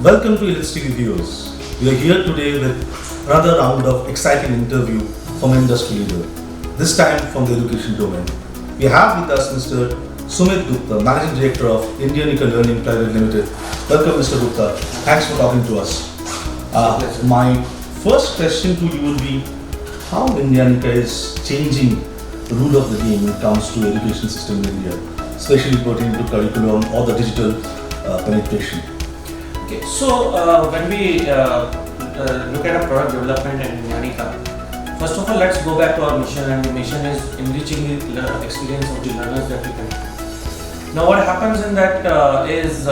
Welcome to Illustrative Viewers. We are here today with another round of exciting interview from an industry leader, this time from the education domain. We have with us Mr. Sumit Gupta, Managing Director of Indiannica Learning Pvt.Ltd. Welcome, Mr. Gupta. Thanks for talking to us. My first question to you would be, how Indiannica is changing the rule of the game when it comes to education system in India, especially pertaining to curriculum or the digital penetration. Okay, so when we look at a product development in Indiannica, first of all, let's go back to our mission, and the mission is enriching the experience of the learners that we can. Now, what happens in that is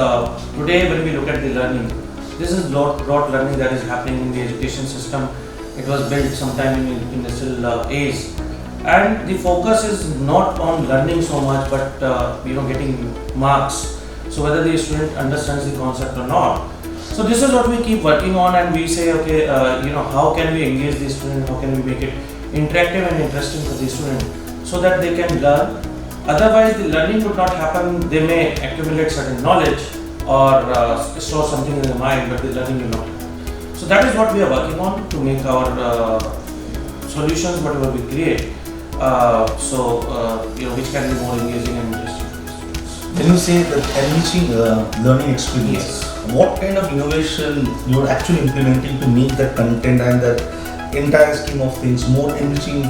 today when we look at the learning, this is rote learning that is happening in the education system. It was built sometime in initial age, and the focus is not on learning so much, but getting marks. So whether the student understands the concept or not. So this is what we keep working on, and we say, okay, how can we engage the student? How can we make it interactive and interesting for the student so that they can learn? Otherwise, the learning would not happen. They may accumulate certain knowledge or store something in their mind, but the learning will not happen. So that is what we are working on to make our solutions, whatever we create, which can be more engaging and interesting. When you say that enriching learning experience, what kind of innovation you are actually implementing to make that content and that entire scheme of things more enriching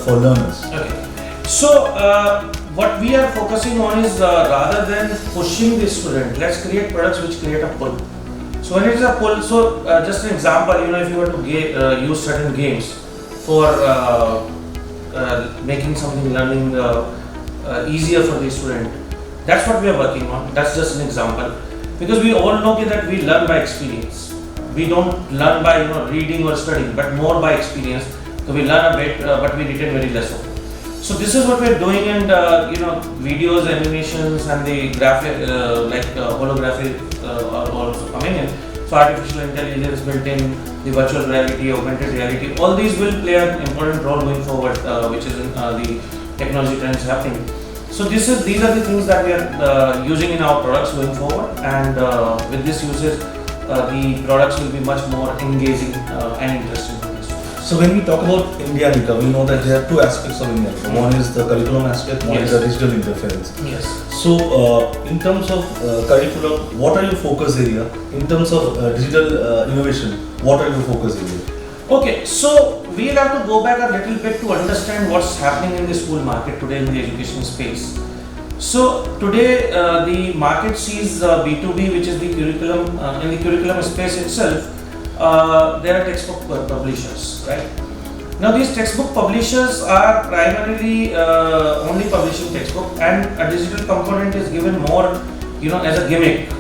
for learners? Okay. So what we are focusing on is rather than pushing the student, let's create products which create a pull. So when it is a pull, so just an example, if you were to use certain games for making something learning easier for the student. That's what we are working on. That's just an example, because we all know that we learn by experience. We don't learn by reading or studying, but more by experience. So we learn a bit, but we retain very less of it. So this is what we are doing, and videos, animations, and the graphic holographic are also coming in. So artificial intelligence built in, the virtual reality, augmented reality, all these will play an important role going forward, which is in the technology trends happening. So these are the things that we are using in our products going forward, and with this usage, the products will be much more engaging and interesting for this. So when we talk about Indiannica, we know that there are two aspects of Indiannica. One is the curriculum aspect, one is the digital interference. Yes. So in terms of curriculum, what are your focus area? In terms of digital innovation, what are your focus area? Okay, so we'll have to go back a little bit to understand what's happening in the school market today in the education space. So today the market sees B2B, which is the curriculum. In the curriculum space itself, there are textbook publishers, right? Now these textbook publishers are primarily only publishing textbook, and a digital component is given more, as a gimmick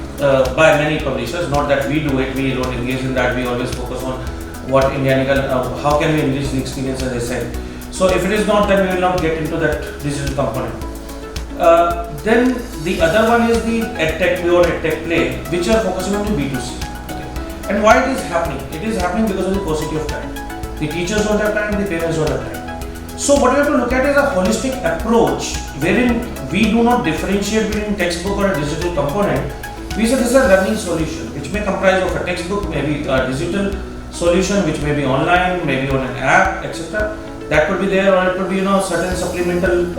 by many publishers. Not that we do it, we don't engage in that. We always focus on what Indiannica, how can we enrich the experience, as I said. So if it is not, then we will not get into that digital component. Then the other one is the EdTech, pure EdTech play, which are focusing on the B2C. Okay. And why it is happening? It is happening because of the paucity of time. The teachers don't have time, the parents don't have time. So what we have to look at is a holistic approach, wherein we do not differentiate between textbook or a digital component. We say this is a learning solution, which may comprise of a textbook, maybe a digital solution, which may be online, maybe on an app, etc. That could be there, or it could be certain supplemental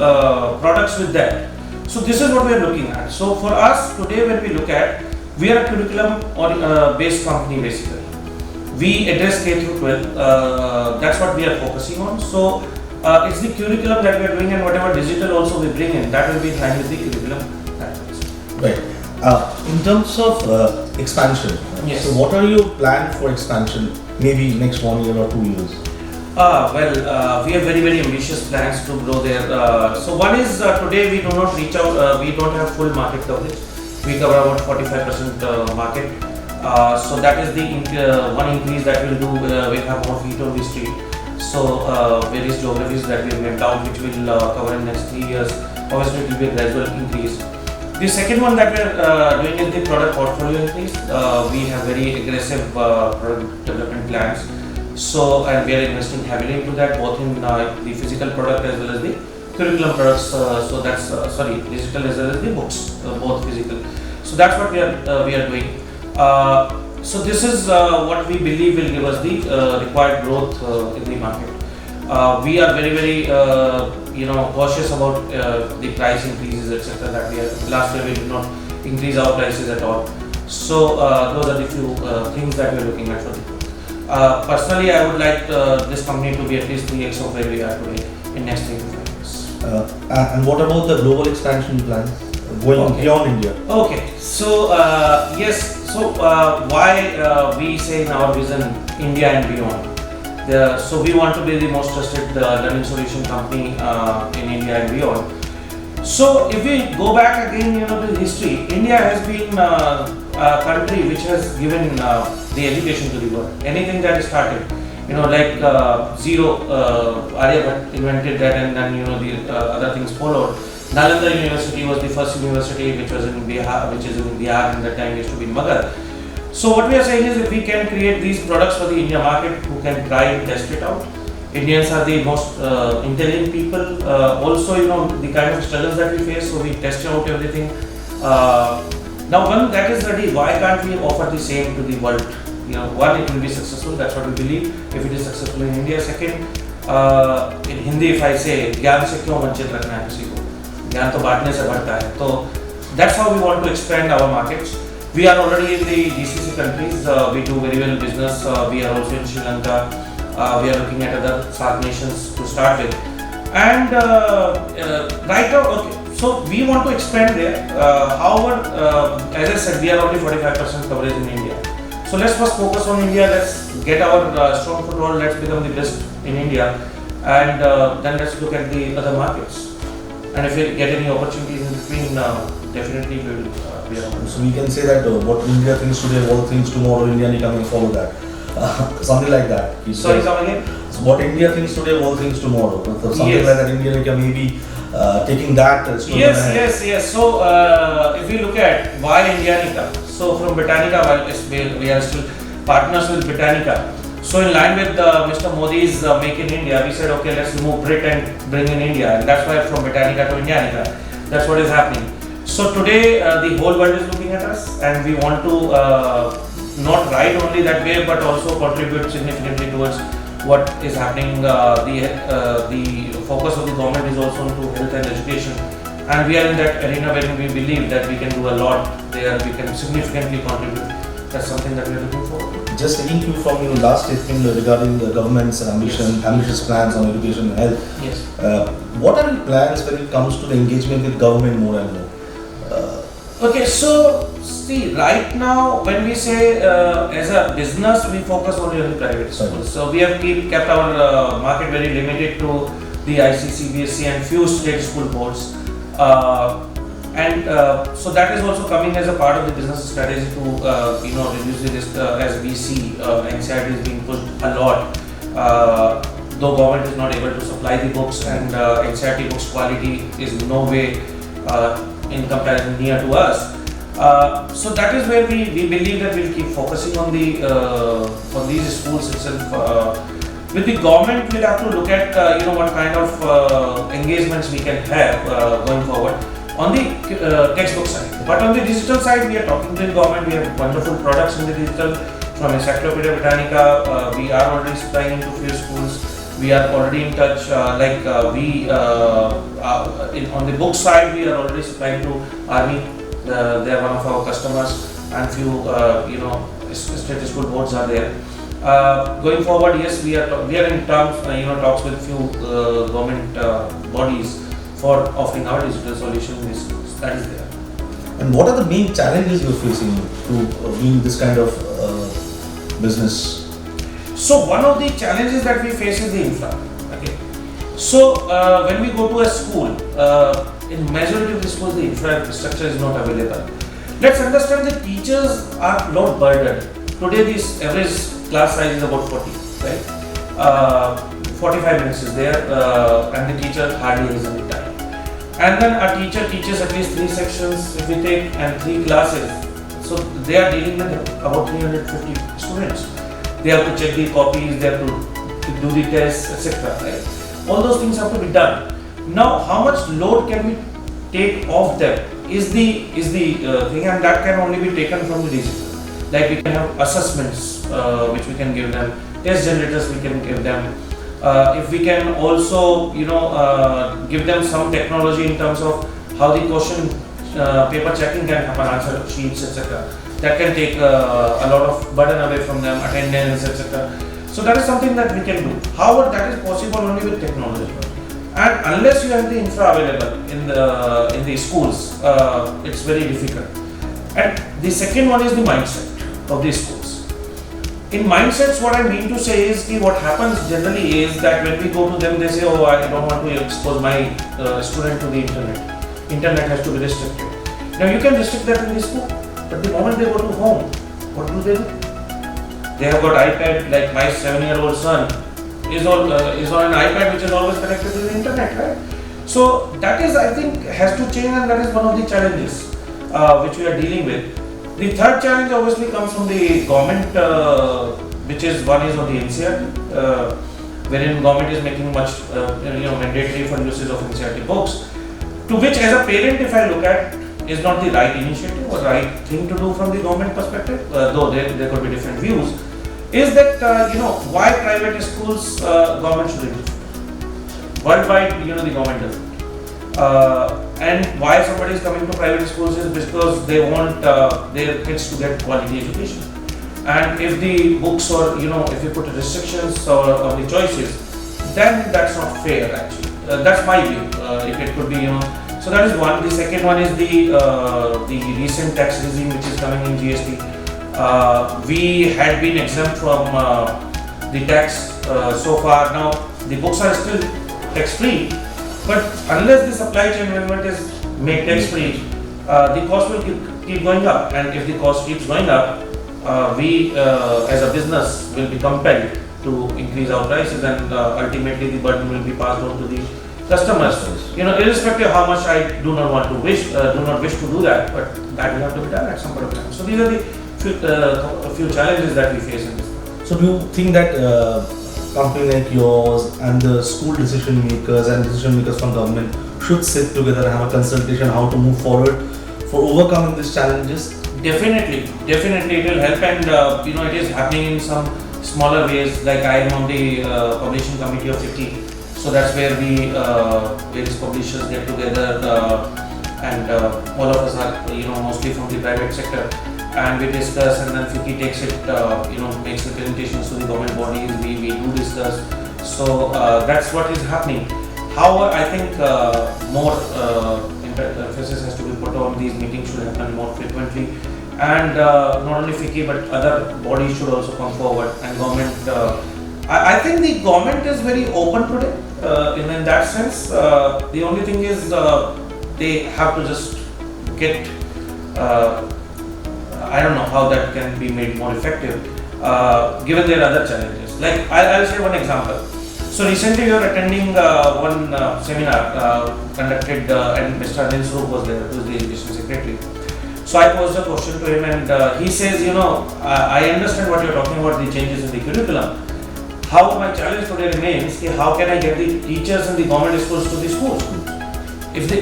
products with that. So this is what we are looking at. So for us today, when we look at, we are a curriculum or based company basically. We address K through 12. That's what we are focusing on. So it's the curriculum that we are doing, and whatever digital also we bring in, that will be in line with the curriculum. Right. In terms of expansion, yes. So what are your plans for expansion? Maybe next 1 year or 2 years? We have very, very ambitious plans to grow there. So one is today we do not reach out, we don't have full market coverage. We cover about 45% market. So that is the one increase that we'll do. We have more feet on the street. So various geographies that we have mapped out, which we'll cover in the next 3 years. Obviously it will be a gradual increase. The second one that we are doing is the product portfolio increase. We have very aggressive product development plans. So, and we are investing heavily into that, both in the physical product as well as the curriculum products. So that's digital as well as the books, both physical. So that's what we are doing. So this is what we believe will give us the required growth in the market. We are very cautious about the price increases, etc. That we have last year we did not increase our prices at all. So those are the few things that we are looking at for the growth. Personally, I would like this company to be at least 3x of where we are today in next 3 to 5 years. And what about the global expansion plans going beyond India? Okay, so yes, so why we say in our vision India and beyond. So we want to be the most trusted learning solution company in India and beyond. So if we go back again, to history, India has been a country which has given the education to the world. Anything that is started, like zero, Aryabhatta invented that, and then the other things followed. Nalanda University was the first university which was in Bihar, which is in Bihar, and that time used to be in Magadha. So what we are saying is, if we can create these products for the India market, who can try and test it out. Indians are the most intelligent people. Also, the kind of struggles that we face, so we test out everything. Now, when that is ready, why can't we offer the same to the world? One, it will be successful. That's what we believe. If it is successful in India, second, in Hindi, if I say, ज्ञान से क्यों वंचित रखना है किसी को? ज्ञान तो बांटने से बढ़ता है. So that's how we want to expand our markets. We are already in the GCC countries. We do very well business. We are also in Sri Lanka. We are looking at other SAARC nations to start with. And right now, okay, so we want to expand there. However, as I said, we are only 45% coverage in India. So let's first focus on India. Let's get our strong foothold. Let's become the best in India. And then let's look at the other markets. And if we get any opportunities in between, definitely we will be around. So we can say that what India thinks today, all things tomorrow, Indianica may follow that. Something like that. Sorry, come again? So what India thinks today, all things tomorrow. So something Yes. like that, Indianica may be taking that. Yes. So if we look at why Indianica, so from Britannica, while we are still partners with Britannica. So in line with Mr. Modi's Make in India, we said, okay, let's remove Brit and bring in India. And that's why from Britannica to Indianica, that's what is happening. So today the whole world is looking at us, and we want to not ride only that wave, but also contribute significantly towards what is happening. The focus of the government is also into health and education, and we are in that arena where we believe that we can do a lot there. We can significantly contribute. That's something that we are looking forward to. Just taking you from your last statement regarding the government's ambitious plans on education and health. Yes. What are your plans when it comes to the engagement with government more and more? Okay, so see, right now when we say as a business, we focus only on the private schools. So we have kept our market very limited to the ICC, BSc and few state school boards. So that is also coming as a part of the business strategy to reduce the risk. As we see, NCERT is being pushed a lot. Though government is not able to supply the books, and NCERT books quality is no way in comparison near to us. So that is where we believe that we'll keep focusing on these schools itself. With the government, we'll have to look at what kind of engagements we can have going forward on the textbook side. But on the digital side, we are talking to the government. We have wonderful products in the digital. From Encyclopedia Britannica, we are already supplying into few schools. We are already in touch. On the book side, we are already supplying to Army. They are one of our customers, and few state school boards are there. Going forward, yes, we are in terms, talks with few government bodies for offering our digital solution in these schools. That is there. And what are the main challenges you're facing to being this kind of business? So one of the challenges that we face is the infra. Okay. So when we go to a school, in majority of the schools, the infrastructure is not available. Let's understand the teachers are not burdened. Today, this average class size is about 40, right? 45 minutes is there, and the teacher hardly has any time. And then a teacher teaches at least 3 sections if we take, and 3 classes. So they are dealing with about 350 students. They have to check the copies, they have to do the tests, etc. Right? All those things have to be done. Now, how much load can we take off them is the thing, and that can only be taken from the digital. Like we can have assessments which we can give them, test generators we can give them. If we can also, give them some technology in terms of how the question paper checking can happen, answer sheets, etc. That can take a lot of burden away from them, attendance, etc. So that is something that we can do. However, that is possible only with technology. And unless you have the infra available in the schools, it's very difficult. And the second one is the mindset of the schools. In mindsets, what I mean to say is that what happens generally is that when we go to them, they say, "Oh, I don't want to expose my student to the internet. Internet has to be restricted." Now you can restrict that in the school, but the moment they go to home, what do? They have got iPad. Like my 7-year-old son is on an iPad which is always connected to the internet, right? So that is, I think, has to change, and that is one of the challenges which we are dealing with. The third challenge obviously comes from the government, which is one is on the NCERT, wherein government is making much mandatory for usage of NCERT books, to which as a parent, if I look at, is not the right initiative or right thing to do from the government perspective, though there could be different views. Is that why private schools government should do? Worldwide, the government does it. And why somebody is coming to private schools is because they want their kids to get quality education. And if the books or if you put restrictions or the choices, then that's not fair actually. That's my view. If it could be so that is one. The second one is the recent tax regime which is coming in GST. We had been exempt from the tax so far. Now the books are still tax free, but unless the supply chain management is made tax free, the cost will keep going up, and if the cost keeps going up, we as a business will be compelled to increase our prices, and ultimately the burden will be passed on to the customers. Irrespective of how much I do not wish to do that, but that will have to be done at some point of time. So these are the few challenges that we face in this. So do you think that company like yours and the school decision makers and decision makers from government should sit together and have a consultation how to move forward for overcoming these challenges? Definitely it will help, and it is happening in some smaller ways. Like I am on the publishing committee of 50, so that's where the various publishers get together, and all of us are mostly from the private sector, and we discuss, and then FICCI takes it, makes the presentations to the government bodies. We do discuss. So that's what is happening. However, I think more emphasis has to be put on these meetings should happen more frequently, and not only FICCI but other bodies should also come forward, and government. I think the government is very open today in that sense. The only thing is they have to just get. I don't know how that can be made more effective, given their other challenges. Like I'll say one example. So recently we were attending one seminar conducted, and Mr. Anil Swarup was there, who is the Education Secretary. So I posed a question to him, and he says, I understand what you're talking about, the changes in the curriculum. How my challenge today remains, how can I get the teachers in the government schools to the schools? If they,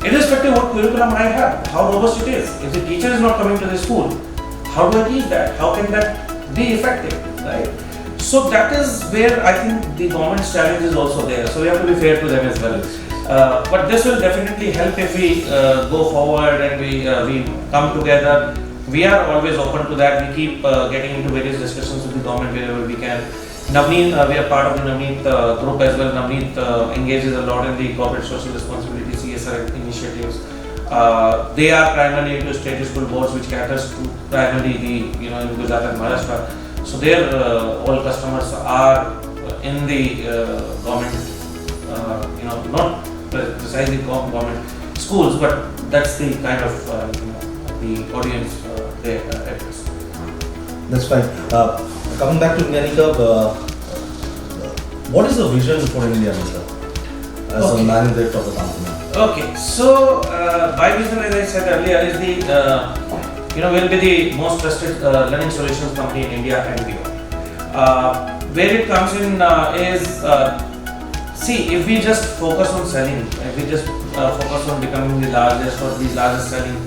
irrespective of what curriculum I have, how robust it is, if the teacher is not coming to the school, how do I teach that? How can that be effective, right? So that is where I think the government's challenge is also there. So we have to be fair to them as well. But this will definitely help if we go forward and we come together. We are always open to that. We keep getting into various discussions with the government wherever we can. Navneet, we are part of the Navneet group as well. Navneet engages a lot in the corporate social responsibility CSR initiatives. They are primarily into state school boards, which caters to primarily the in Gujarat and Maharashtra. So their all customers are in the government, not precisely government schools, but that's the kind of the audience they address. That's fine. Coming back to Indiannica, what is the vision for Indiannica as a managing director of the company? Okay, so my vision, as I said earlier, is we'll be the most trusted learning solutions company in India and beyond. Where it comes in is, if we just focus on selling, if we just focus on becoming the largest or the largest selling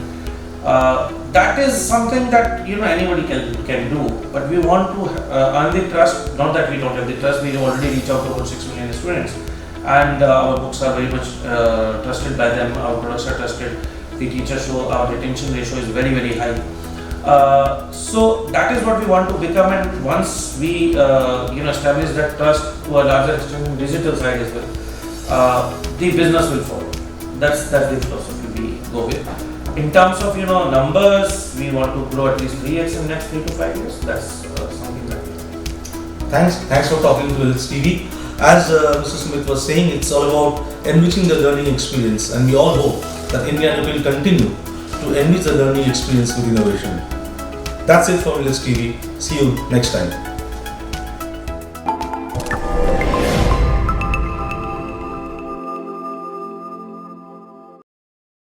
That is something that anybody can do, but we want to earn the trust. Not that we don't have the trust. We already reach out to about 6 million students, and our books are very much trusted by them. Our products are trusted. The teachers show our retention ratio is very, very high. So that is what we want to become, and once we establish that trust to a larger extent in digital side as well, the business will follow. That's the philosophy we go with. In terms of numbers, we want to grow at least 3x in the next 3 to 5 years. That's something that we do. Thanks for talking to us, TV. As Mr. Sumit was saying, it's all about enriching the learning experience, and we all hope that Indiannica will continue to enrich the learning experience with innovation. That's it from LS TV. See you next time.